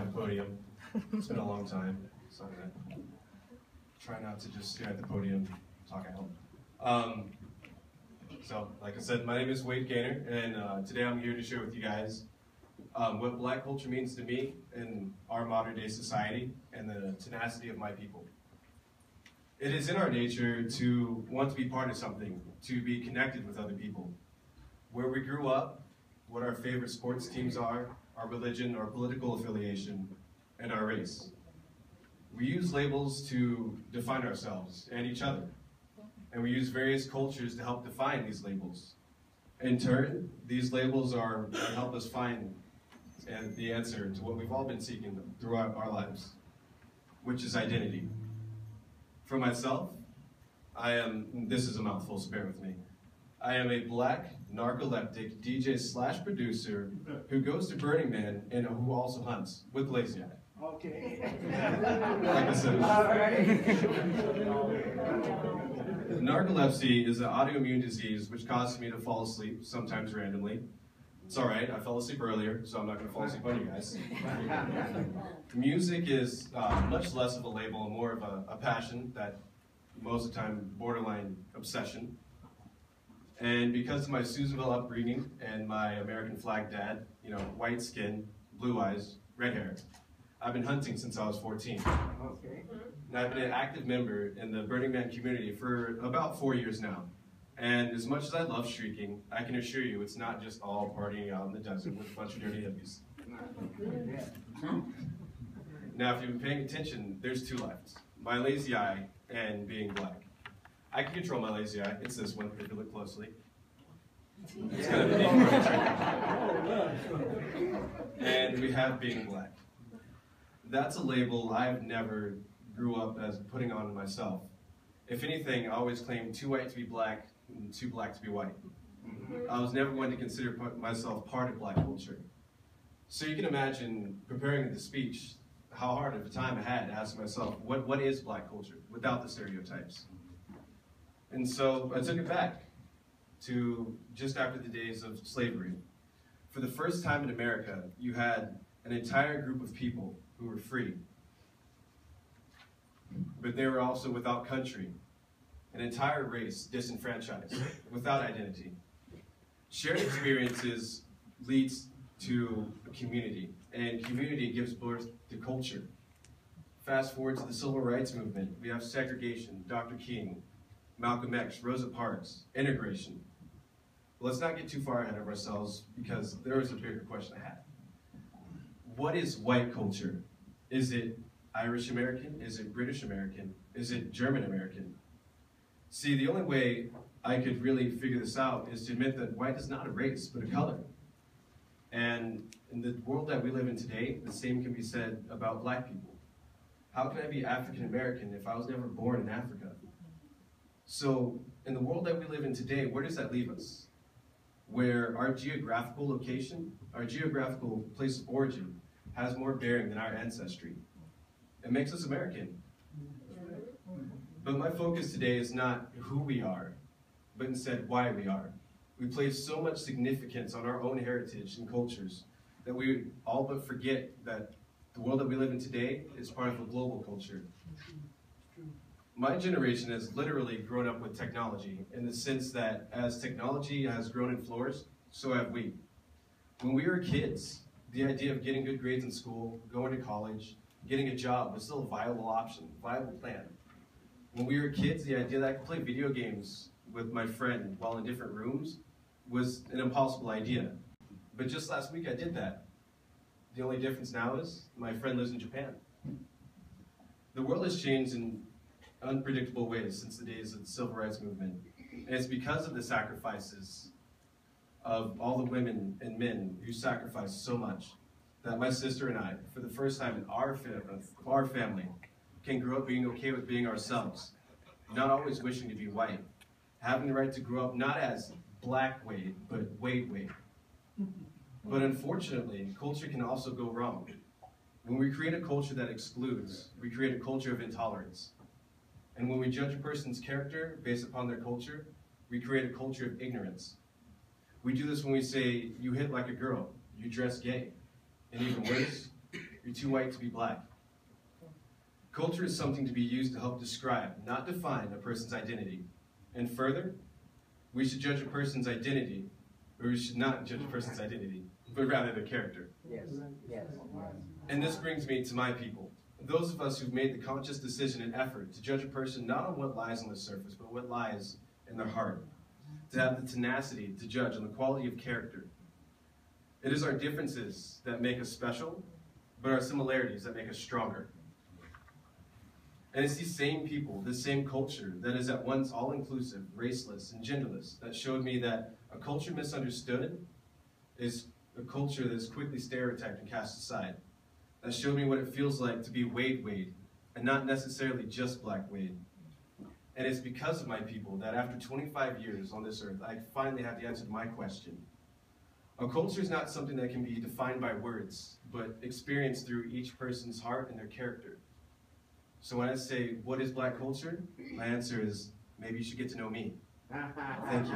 behind the podium. It's been a long time, so I'm gonna try not to just stare at the podium, talk out. So, like I said, my name is Wade Gaynor, and today I'm here to share with you guys what Black culture means to me in our modern day society and the tenacity of my people. It is in our nature to want to be part of something, to be connected with other people. Where we grew up, what our favorite sports teams are, our religion, our political affiliation, and our race. We use labels to define ourselves and each other, and we use various cultures to help define these labels. In turn, these labels help us find the answer to what we've all been seeking throughout our lives, which is identity. For myself, this is a mouthful, so bear with me. I am a Black narcoleptic DJ/producer who goes to Burning Man and who also hunts with Lazy Eye. Okay. Like I said. All right. Narcolepsy is an autoimmune disease which causes me to fall asleep, sometimes randomly. It's all right, I fell asleep earlier, so I'm not going to fall asleep on you guys. Music is much less of a label and more of a passion that most of the time borderline obsession. And because of my Susanville upbringing and my American flag dad, white skin, blue eyes, red hair, I've been hunting since I was 14. Okay. And I've been an active member in the Burning Man community for about 4 years now. And as much as I love streaking, I can assure you it's not just all partying out in the desert with a bunch of dirty hippies. Now, if you've been paying attention, there's two left. My lazy eye and being Black. I can control my lazy eye. It's this one, if you look closely. It's kind of a neat trick. And we have being Black. That's a label I've never grew up as putting on myself. If anything, I always claimed too white to be Black and too Black to be white. I was never going to consider myself part of Black culture. So you can imagine preparing the speech, how hard of a time I had to ask myself, what is Black culture without the stereotypes? And so I took it back to just after the days of slavery. For the first time in America, you had an entire group of people who were free, but they were also without country, an entire race disenfranchised, without identity. Shared experiences leads to a community, and community gives birth to culture. Fast forward to the Civil Rights Movement, we have segregation, Dr. King, Malcolm X, Rosa Parks, integration. But let's not get too far ahead of ourselves because there was a bigger question I had. What is white culture? Is it Irish American? Is it British American? Is it German American? See, the only way I could really figure this out is to admit that white is not a race, but a color. And in the world that we live in today, the same can be said about Black people. How can I be African American if I was never born in Africa? So, in the world that we live in today, where does that leave us? Where our geographical location, our geographical place of origin, has more bearing than our ancestry. It makes us American. But my focus today is not who we are, but instead why we are. We place so much significance on our own heritage and cultures that we all but forget that the world that we live in today is part of a global culture. My generation has literally grown up with technology in the sense that as technology has grown and flourished, so have we. When we were kids, the idea of getting good grades in school, going to college, getting a job was still a viable option, viable plan. When we were kids, the idea that I could play video games with my friend while in different rooms was an impossible idea. But just last week I did that. The only difference now is my friend lives in Japan. The world has changed in unpredictable ways since the days of the Civil Rights Movement. And it's because of the sacrifices of all the women and men who sacrificed so much that my sister and I, for the first time in our family, can grow up being okay with being ourselves, not always wishing to be white, having the right to grow up not as Black Wade, but Wade Wade. But unfortunately, culture can also go wrong. When we create a culture that excludes, we create a culture of intolerance. And when we judge a person's character based upon their culture, we create a culture of ignorance. We do this when we say, you hit like a girl, you dress gay. And even worse, you're too white to be black. Culture is something to be used to help describe, not define, a person's identity. And further, we should judge a person's identity, or we should not judge a person's identity, but rather their character. Yes, yes, yes. And this brings me to my people, those of us who've made the conscious decision and effort to judge a person not on what lies on the surface, but what lies in their heart, to have the tenacity to judge on the quality of character. It is our differences that make us special, but our similarities that make us stronger. And it's these same people, this same culture that is at once all-inclusive, raceless, and genderless that showed me that a culture misunderstood is a culture that is quickly stereotyped and cast aside. That showed me what it feels like to be Wade Wade, and not necessarily just Black Wade. And it's because of my people that after 25 years on this earth, I finally have the answer to my question. A culture is not something that can be defined by words, but experienced through each person's heart and their character. So when I say, what is Black culture? My answer is, maybe you should get to know me. Thank you.